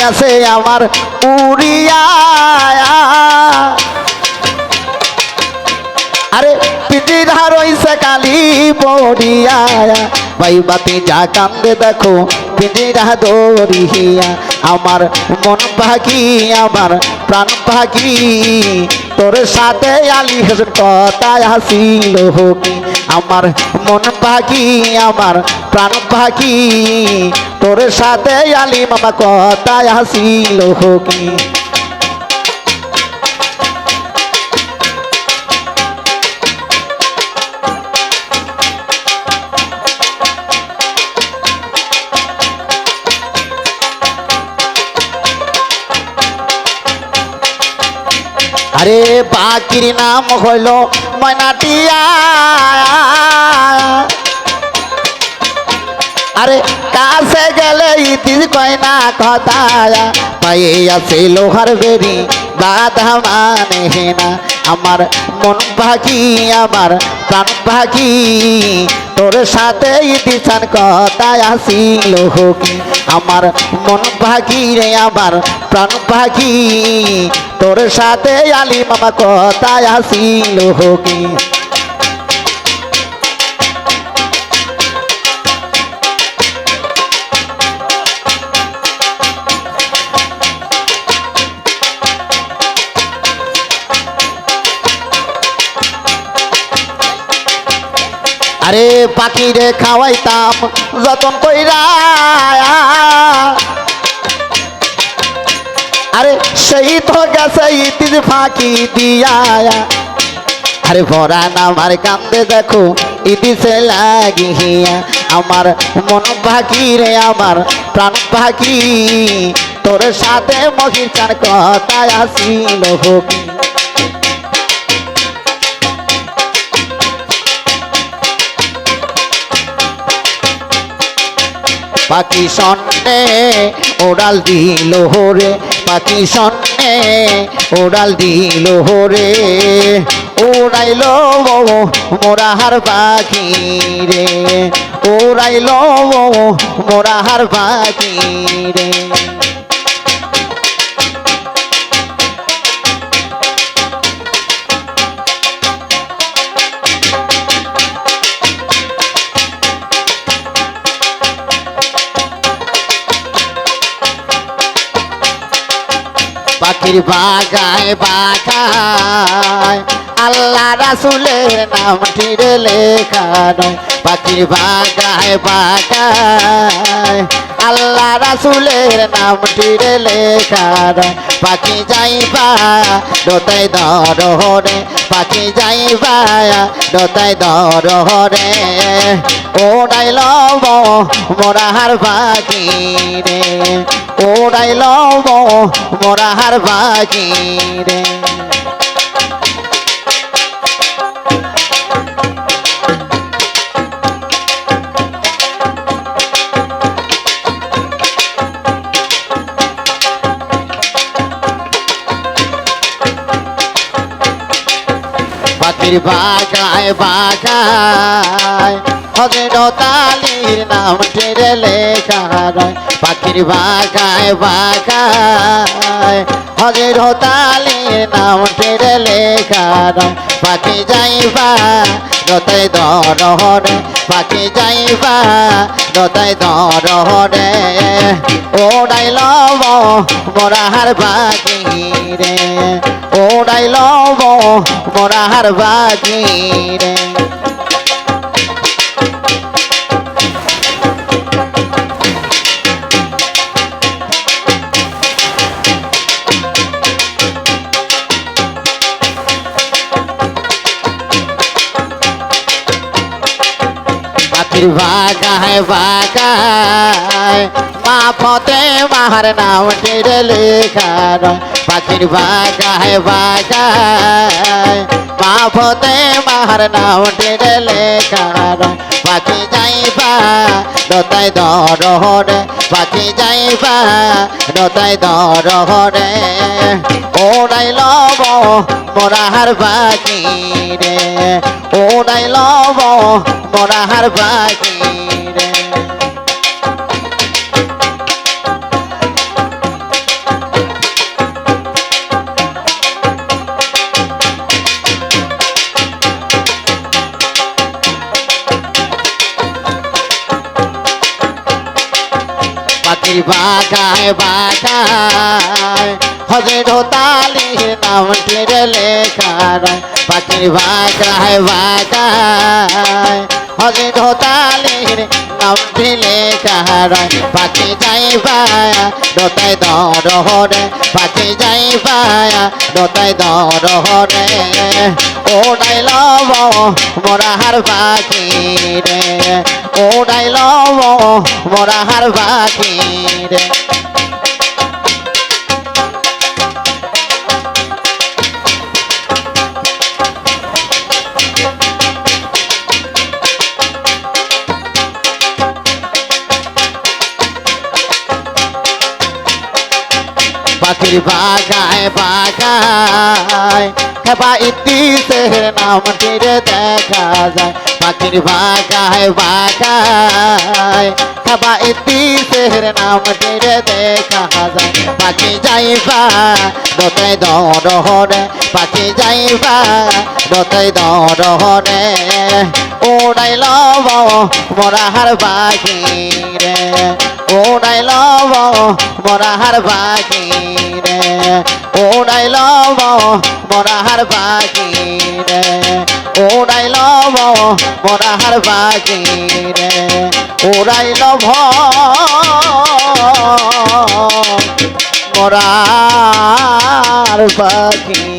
গেছে আমার উড়িয়া আরে পিটিরা রইছে কালি পড়িয়া ভাই বাতি যা কান্দে দেখো পিটিরা দরিয়া আমার মন পাখি আমার প্রাণ পাখি তোর সাথে আলী হাসান কথায় হাসিল কি আমার মন পাখি আমার প্রাণ পাখি তোর সাথে আলী মামা কথায় হাসিল কি আরে পাখির নাম হইল ময়নাটিয়া আরে কাছে গেলে ইতিস কয় না কথা পায়ে আছে লোহার বেরি বাধা মানে না আমার মন পাখি আমার প্রাণ পাখি তোর সাথে ইতিসান কথায় আসিল কি আমার মন পাখি রে আমার প্রাণ পাখি তোর সাথে আলী মামা কথায় আসিল কি আরে পাখিরে খাওয়াইতাম যতন কইরা আরে সেই তো গেছে ইতিজ ফাঁকি দিয়া আরে ভরা আমার কান্দে দেখো ইতিসে লাগিয়া আমার মন পাখি রে আমার প্রাণ পাখি তোর সাথে মহির চার কথায় আসিল কি পাখি সন্নে ওড়াল দিল রে পাখি সন্নে ওড়াল দিল রে ওড়াইল মোরাহার পাখি রে ওড়াইল মোরাহার পাখি রে পাখির বাগায় বাগায় আল্লাহ রাসূলের নামটি লেখা নয় পাখির বাগায় বাগায় আল্লাহ রাসূলের নামটি লেখা নয় পাখি যাইবা দোতায় দরহরে পাখি যাইবা দোতায় দরহরে ওড়াইল মোরাহার পাখি রে ওড়াইল মোরাহার পাখি রে পাখির বাগায় বাগায় হযরত আলীর নামটি লেখা রয় পাখির বাগায় বাগায় হযরত আলীর নামটি লেখা রয় পাখি যাইবা দোতায় দরহরে পাখি যাইবা দোতায় দরহরে ওড়াইল মোরাহার পাখি রে ওড়াইল মোরাহার পাখি রে পাখির বাগায় বাগায় মা ফতে মাহার নামটি লেখা রয় পাখির বাগায় বাগায় মা ফতে মাহার নামটি লেখা রয় পাখি যাইবা দোতায় দরহরে পাখি যাইবা দোতায় দরহরে ওড়াইল মোরাহার পাখি রে ওড়াইল মোরাহার পাখি রে বাগায় বাগায় হজরত তালির নামটি লেখা রয় পাখির বাগায় বাগায় হজরত তালির নামটি লেখা রয় পাখি যাইবা দোতাই দরহরে পাখি যাইবা দোতাই দরহরে ওড়াই লব মোরাহার পাখি রে ওড়াই লব মোরাহার পাখি রে পাখির বাগায় বাগায় খেপা ইতিসের নামটি দেখা যায় পাখির বাগায় বাগায় খেপা ইতিসের নামটি দেখা যায় পাখি যাইবা দোতাই দরহরে পাখি যাইবা দোতাই দরহরে ওড়াই লব মোরাহার পাখি রে ওড়াই লব মোরাহার পাখি রে ওড়াই লব মোরাহার পাখি রে ওড়াই লব মোরাহার পাখি রে ওড়াই লব মোরার পাখি